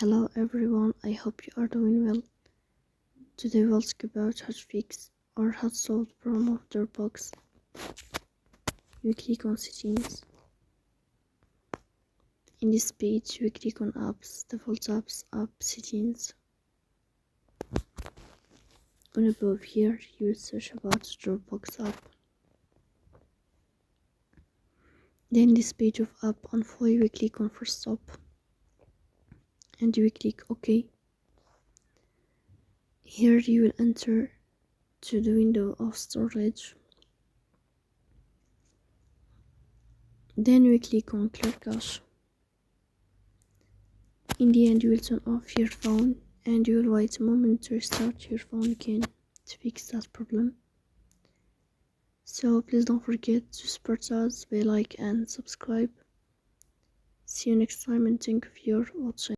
Hello everyone, I hope you are doing well. Today we'll talk about how to fix or how to solve the problem of DropBox. You click on settings. In this page we click on apps, default apps, app settings. On above here you will search about DropBox app. Then this page of app on full you will click on first stop and you will click OK. Here you will enter to the window of storage. Then we click on clear cache. In the end you will turn off your phone and you will wait a moment to restart your phone again to fix that problem. So please don't forget to support us by like and subscribe. See you next time and thank you for watching.